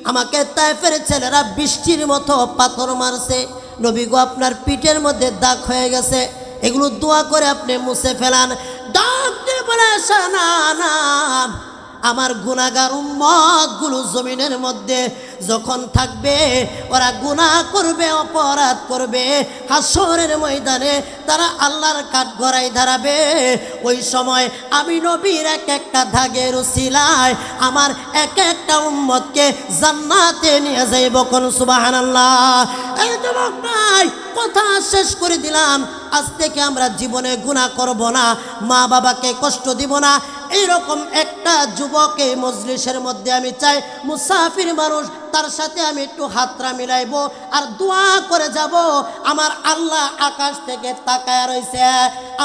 S1: আমাকে তায়েফের ছেলেরা বৃষ্টির মতো পাথর মারছে। নবী গো আপনার পিঠের মধ্যে দাগ হয়ে গেছে, এগুলো দোয়া করে আপনি মুছে ফেলান। ডাক দিয়ে বলে, আয়েশা না না, আমার গুনাহগার উম্মতগুলো জমিনের মধ্যে যখন থাকবে, ওরা গুনাহ করবে, অপরাধ করবে, হাসরের ময়দানে তারা আল্লাহর কাঠগড়ায় দাঁড়াবে। ওই সময় আমি নবীর এক একটা দাগের উসিলায় আমার এক একটা উম্মতকে জান্নাতে নিয়ে যাইব। কোন সুবহানাল্লাহ। এই যুবক ভাই, কথা শেষ করে দিলাম। আজ থেকে আমরা জীবনে গুনাহ করব না, মা বাবাকে কষ্ট দিব না। এইরকম একটা যুবক এই মজলিসের মধ্যে আমি চাই, মুসাফির মানুষ, তার সাথে আমি একটু হাতরা মিলাইব আর দোয়া করে যাব। আমার আল্লাহ আকাশ থেকে তাকায় রয়েছে,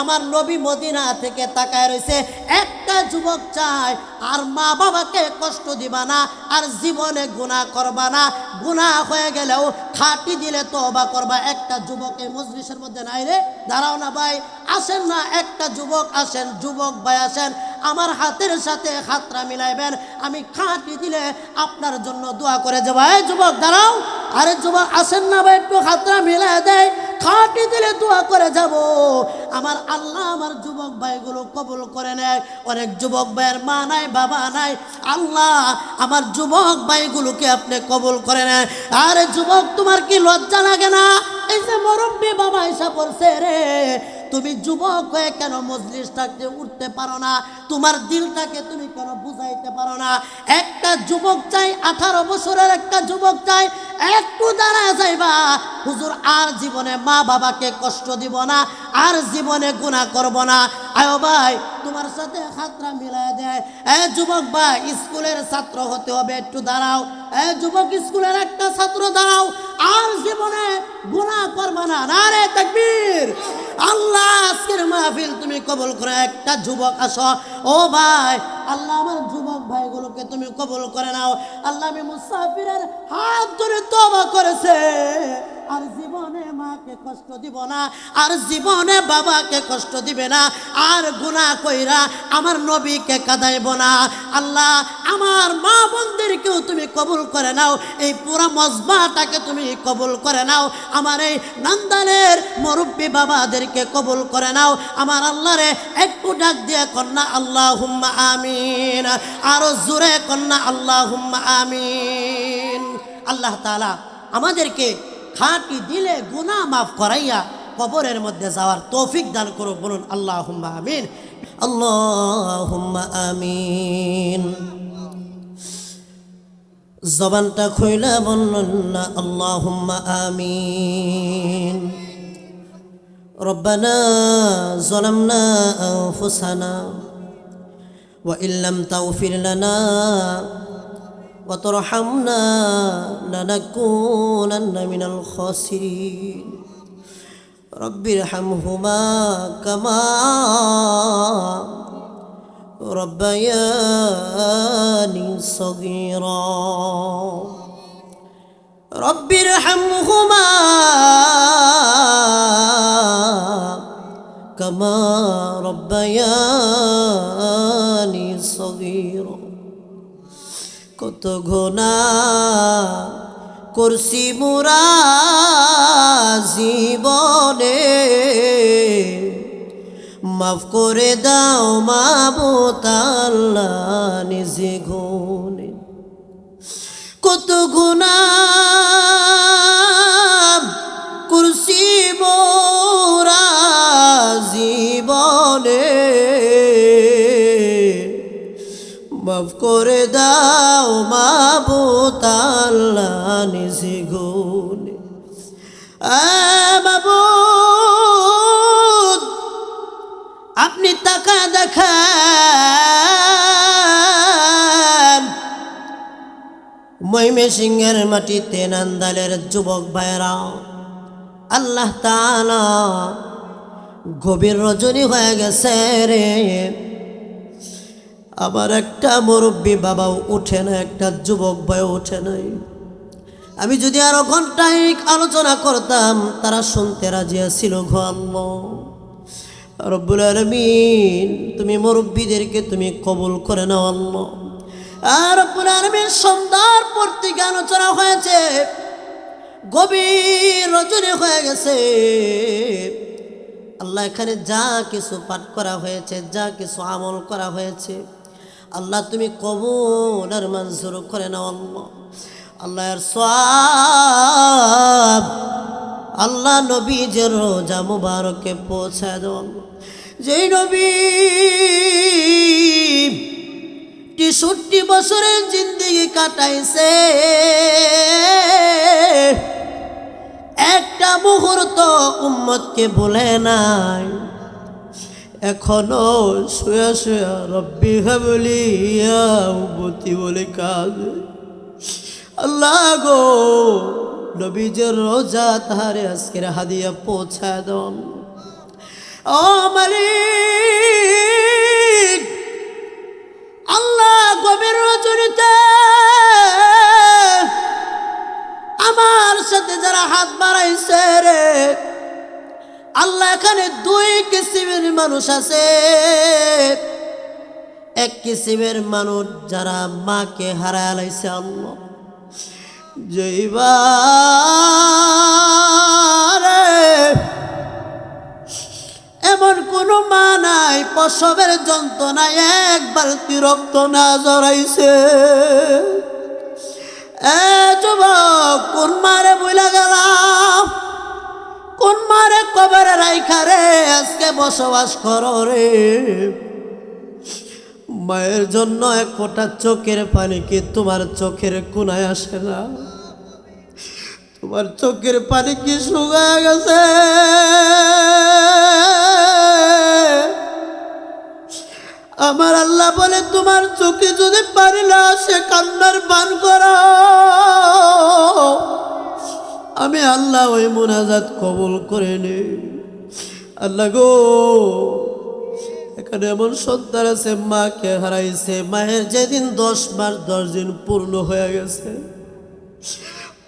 S1: আমার নবী মদিনা থেকে তাকায় রয়েছে। একটা যুবক চাই আর মা বাবাকে কষ্ট দিবা না, আর জীবনে গুনাহ করবা না। গুনাহ হয়ে গেলেও খাঁটি দিলে তওবা করবা। একটা যুবক এই মজলিসের মধ্যে নাই রে? দাঁড়াও না ভাই, আসেন না, একটা যুবক আসেন, যুবক ভাই আসেন, আমার হাতের সাথে হাতরা মিলাইবেন। আমি খাঁটি দিলে আপনার জন্য দোয়া করে যাব। এই যুবক দাঁড়াও, আরে যুবক আসেন না ভাই, একটু হাতরা মিলাই দেয়, খাঁটি দিলে দোয়া করে যাব। আমার আল্লাহ আমার যুবক ভাইগুলো কবুল করে নেয়। অনেক যুবক ভাইয়ের মা নাই বাবা নাই, আল্লাহ আমার যুবক ভাইগুলোকে আপনি কবুল করে নেয়। আরে যুবক, তোমার কি লজ্জা লাগে না? এই যে মুরব্বী বাবা এসে পড়ছে রে, তুমি যুবক হয়ে কেন মজলিস থাকতে উঠতে পারো না? তোমার দিলটাকে তুমি কেন বুঝাইতে পারো না? একটা যুবক চাই, 18 বছরের একটা যুবক চাই, একটু দাঁড়ায় যাইবা, হুজুর আর জীবনে মা বাবাকে কষ্ট দিব না, আর জীবনে গুনাহ করব না। আয়ো ভাই, তোমার সাথে হাতরা মিলায় দেয়। যুবক ভাই, স্কুলের ছাত্র হতে হবে, একটু দাঁড়াও। যুবক, স্কুলের একটা ছাত্র দাঁড়াও, আর জীবনে গুনাহ করবা না। নারে তাকবীর! আল্লাহ আজকের মাহফিল তুমি কবুল করে। একটা যুবক আসো, ও ভাই, আল্লাহ আমার যুবক ভাইগুলোকে তুমি কবুল করে নাও। আল্লাহ আমি মুসাফিরের হাত ধরে তওবা করেছে, আর জীবনে মাকে কষ্ট দিব না, আর জীবনে বাবাকে কষ্ট দিবে না, আর গুনাহ কইরা আমার নবীকে কাঁদাইব না। আল্লাহ আমার মা বোনদেরকেও তুমি কবুল করে নাও, এই পুরো মজমাটাকে তুমি কবুল করে নাও। আমার এই নান্দালের মুরব্বী বাবাদেরকে কবুল করে নাও। আমার আল্লাহরে একটু ডাক দিয়ে কন্যা আল্লাহুম্মা আমিন, আরো জোরে কন্যা আল্লাহুম্মা আমিন। আল্লাহ তাআলা আমাদেরকে খাঁটি দিলে গুনাহ মাফ করাইয়া কবরের মধ্যে যাওয়ার তৌফিক দান করুক। বলুন আল্লাহুম্মা আমিন, আল্লাহুম্মা আমিন। জবানটা খুইলা বলুন না আল্লাহুম্মা আমিন। রব্বানা যালামনা আনফুসানা ওয়া ইল্লাম তাগফির লানা ওয়া তারহামনা লানাকুনান্না মিনাল খাসিরিন। রব্বিরহামহুমা কামা রব্বায়ানি সগীরা। রব্বিরহামহুমা কামা রব্বায়ানি সগীরা। কত গুনাহ করছি মোরা জীবনে, মাফ করে দাও মাবুদ আল্লাহ নিজে গুণে। কত গুনাহ করছি মোরা জীবনে, মাফ করে দাও মাবুদ আল্লাহ নিজে গুণে। মাবুদ, আপনি তাকা দেখান ময়মনসিংহের মাটিতে নান্দালের যুবক ভাইরা, আল্লাহ তাআলা গভীর রজনী হয়ে গেছে রে, আবার একটা মুরব্বী বাবাও উঠে না, একটা যুবক ভাইও উঠে নাই। আমি যদি আরো ঘন্টায় আলোচনা করতাম, তারা শুনতে রাজি ছিল। গো আল্লাহ রব্বুল আলামিন, তুমি মুরব্বীদেরকে তুমি কবুল করে নাও আল্লাহ। আর রব্বুল আলামিন সন্ধ্যার পর থেকে আলোচনা হয়েছে, গভীর রজনী হয়ে গেছে। আল্লাহ এখানে যা কিছু পাঠ করা হয়েছে, যা কিছু আমল করা হয়েছে, আল্লাহ তুমি কবুল আর মঞ্জুর করে নাও আল্লাহ। আল্লাহর সওয়াব আল্লাহ নবীর রোজা মুবারকে পৌঁছায় দাও। যেই নবী ৬৩ বছরের জিন্দেগি কাটাইছে, একটা মুহূর্ত উম্মতকে বলে নাই, এখনো শুয়া শুয়া রব্বি হাবলি ইয়া উম্মতি বলে কাজ। আল্লাহ গো, নবীজের রোজা তাহারে আজকের হাদিয়া পৌঁছায় দাও। ও মালিক, আল্লাহ গভীর রজনীতে আমার সাথে যারা হাত বাড়াইছে রে আল্লাহ, এখানে 2 কিসিমের মানুষ আছে। এক কিসিমের মানুষ যারা মাকে হারায় লাইছে আল্লাহ, যেইবার এমন প্রসবের যন্ত্রণায় এক বালতি রক্ত না জড়াইছে। এ যুবক, কোন মারে বইলা গেলাম, কোন মারে কবরে রাইখা রে আজকে বসবাস করো রে। মায়ের জন্য এক ফোঁটা চোখের পানি কি তোমার চোখের কোনায় আসে না? তোমার চোখের পানি কি শুকায় গেছে? আমার আল্লাহ বলে, তোমার চোখে যদি পানি না আসে কান্নার পান করো, আমি আল্লাহ ওই মুনাজাত কবুল করে নি। আল্লাহ গো, এখানে এমন সন্তান আছে মাকে হারাইছে, মায়ের যেদিন 10 মাস 10 দিন পূর্ণ হয়ে গেছে,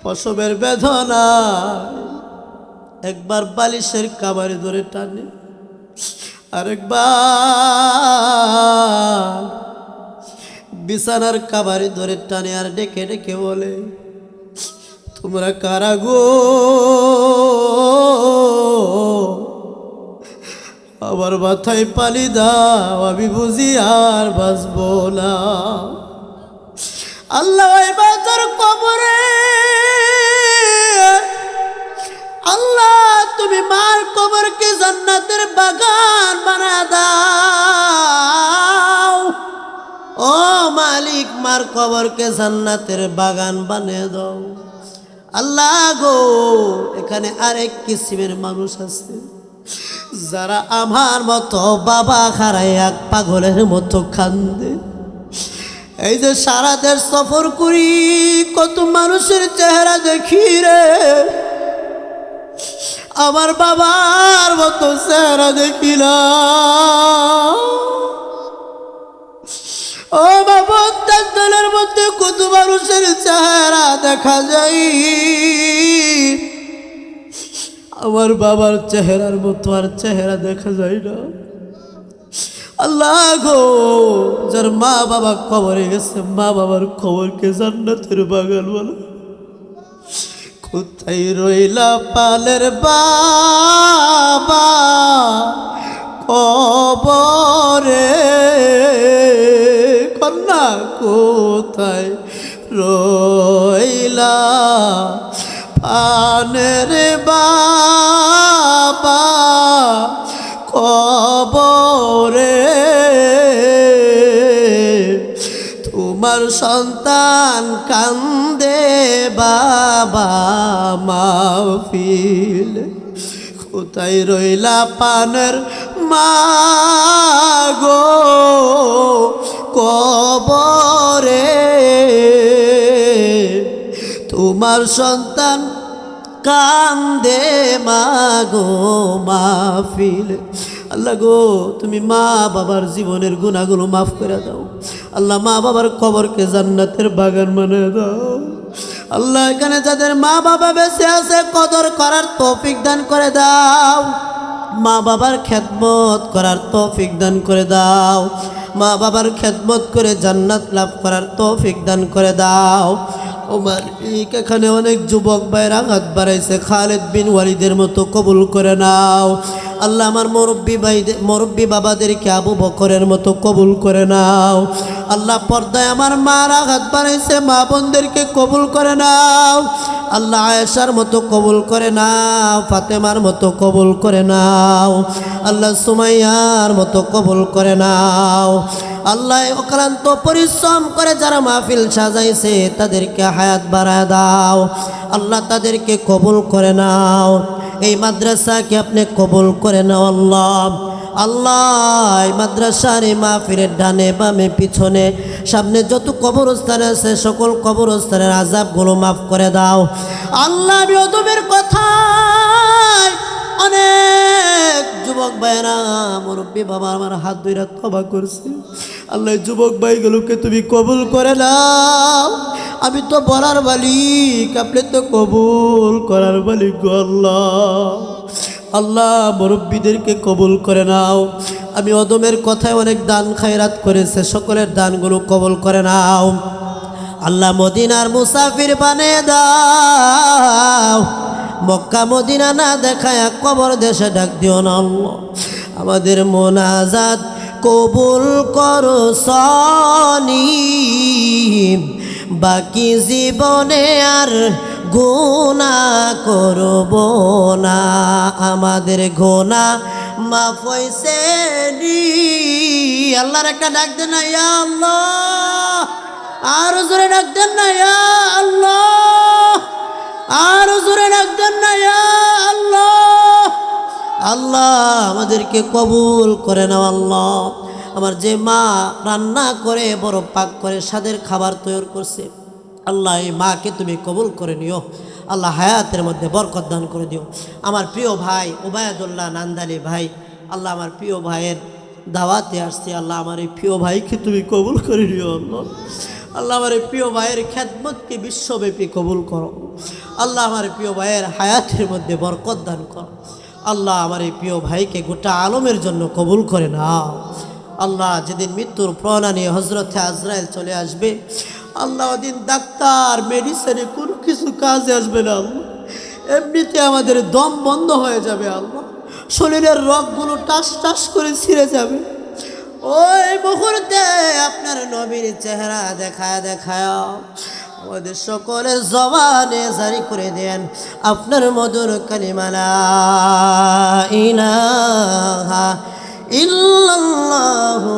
S1: প্রসবের বেদনা একবার বালিশের কাবারে ধরে টানে, আরেকবার বিছানার কাবারে ধরে টানে, আর ডেকে ডেকে বলে, তোমরা কারা গো? আমার মাথায় পানি দাও, আমি বুঝি আর বাঁচবো না। আল্লাহ ওই বাজার কবরে, আল্লাহ তুমি মার কবরকে জান্নাতের বাগান বানা দাও। ও মালিক, মার কবরকে জান্নাতের বাগান বানিয়ে দাও। আল্লাহ গো, এখানে আরেক কিসিমের মানুষ আছে যারা আমার মতো বাবা হারায় এক পাগলের মতো কান্দে। এই যে সারা দেশ সফর করি, কত মানুষের চেহারা দেখি রে, আমার বাবার মতো চেহারা দেখি না। ও বাবা, দলের মধ্যে কত মানুষের চেহারা দেখা যায়, আমার বাবার চেহারার মতো আর চেহারা দেখা যায় না। আল্লাহ গো, যার মা বাবা কবরে গেছে, মা বাবার খবরকে জান্নাতের বাগান বলো। কোথায় রইলা পালের বাবা কবরে, কন্যা কোথায় রইলা পানের বাবা কবরে? তোমার সন্তান কান্দে বাবা মাহফিল, কোথায় রইলা পানের মা গো কবরে? তোমার সন্তান কান্দে মাগো মাহফিল। আল্লাহ গো, তুমি মা বাবার জীবনের গুনাহগুলো মাফ করে দাও। আল্লাহ, মা বাবার কবরকে জান্নাতের বাগান বানিয়ে দাও। আল্লাহ, এখানে যাদের মা বাবা বেঁচে আছে কদর করার তৌফিক দান করে দাও। মা বাবার খেদমত করার তৌফিক দান করে দাও। মা বাবার খেদমত করে জান্নাত লাভ করার তৌফিক দান করে দাও। ওমর এখানে অনেক যুবক ভাইরা হাত বাড়াইছে, খালিদ বিন ওয়ালিদের মতো কবুল করে নাও। আল্লাহ, আমার মুরব্বী বাবাদেরকে আবু বকরের মতো কবুল করে নাও। আল্লাহ, পর্দায় আমার মারা হাত বাড়াইছে, মা বোনদেরকে কবুল করে নাও। আল্লাহ, আয়েশার মতো কবুল করে নাও, ফাতেমার মতো কবুল করে নাও। আল্লাহ, সুমাইয়ার মতো কবুল করে নাও। আল্লাহ, অক্লান্ত পরিশ্রম করে যারা মাহফিল সাজাইছে তাদেরকে হায়াত বাড়ায় দাও। আল্লাহ, তাদেরকে কবুল করে নাও। এই মাদ্রাসাকে আপনি কবুল করে নাও আল্লাহ। আল্লাহ, এই মাদ্রাসার এই মাহফিলের ডানে বামে পিছনে সামনে যত কবরস্থান আছে সকল কবরস্থানের আযাবগুলো মাফ করে দাও আল্লাহ। আমি অদমের কথা অনেক যুবক ভাইরা মুরব্বী বাবা আমার হাত ধরে তওবা করছে। আল্লাহ, যুবক ভাইগুলোকে তুমি কবুল করে নাও। আমি তো বলার মালিক, আপনি তো কবুল করার মালিক গো আল্লাহ। আল্লাহ, মুরব্বীদেরকে কবুল করে নাও। আমি অদমের কথায় অনেক দান খায়রাত করেছে, সকলের দানগুলো কবুল করে নাও আল্লাহ। মদিনার মুসাফির বানিয়ে দাও। মক্কা মদিনা না দেখায় কবর দেশে ডাক দিও না আল্লাহ। আমাদের মোনাজাত কবুল করো সনি বাকি জীবনে আর গুনাহ করব না আমাদের গুনাহ মাফ হইছে নি আল্লাহর একটা ডাক দেন না ইয়া আল্লাহ আর জোরে ডাক দেন না ইয়া আল্লাহ আর জোরে ডাক দেন না ইয়া আল্লাহ আল্লাহ আমাদেরকে কবুল করে নাও আল্লাহ আমার যে মা রান্না করে বড় পাক করে স্বাদের খাবার তৈরি করছে আল্লাহ এই মাকে তুমি কবুল করে নিও আল্লাহ হায়াতের মধ্যে বরকত দান করে দিও আমার প্রিয় ভাই উবায়দুল্লাহ নান্দালি ভাই আল্লাহ আমার প্রিয় ভাইয়ের দাওয়াতে আসছে আল্লাহ আমার এই প্রিয় ভাইকে তুমি কবুল করে নিও আল্লাহ আল্লাহ আমার এই প্রিয় ভাইয়ের খ্যাদমতকে বিশ্বব্যাপী কবুল করো আল্লাহ আমার প্রিয় ভাইয়ের হায়াতের মধ্যে বরকত দান করো আল্লাহ আমার এই প্রিয় ভাইকে গোটা আলমের জন্য কবুল করে নাও আল্লাহ যেদিন মৃত্যুর প্রণা নিয়ে হজরতে আজরাইল চলে আসবে আল্লাহ ওদিন ডাক্তার মেডিসিনে কোনো কিছু কাজে আসবে না আল্লাহ এমনিতে আমাদের দম বন্ধ হয়ে যাবে আল্লাহ শরীরের রগগুলো টাস টাস করে ছিঁড়ে যাবে ওই মুহূর্তে আপনার নবীর চেহারা দেখায় দেখায় আমাদের সকলের জবানে জারি করে দেন আপনার মধুর কালিমা লা ইলাহা ইল্লাল্লাহু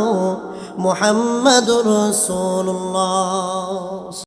S1: মুহাম্মাদুর রাসূলুল্লাহ।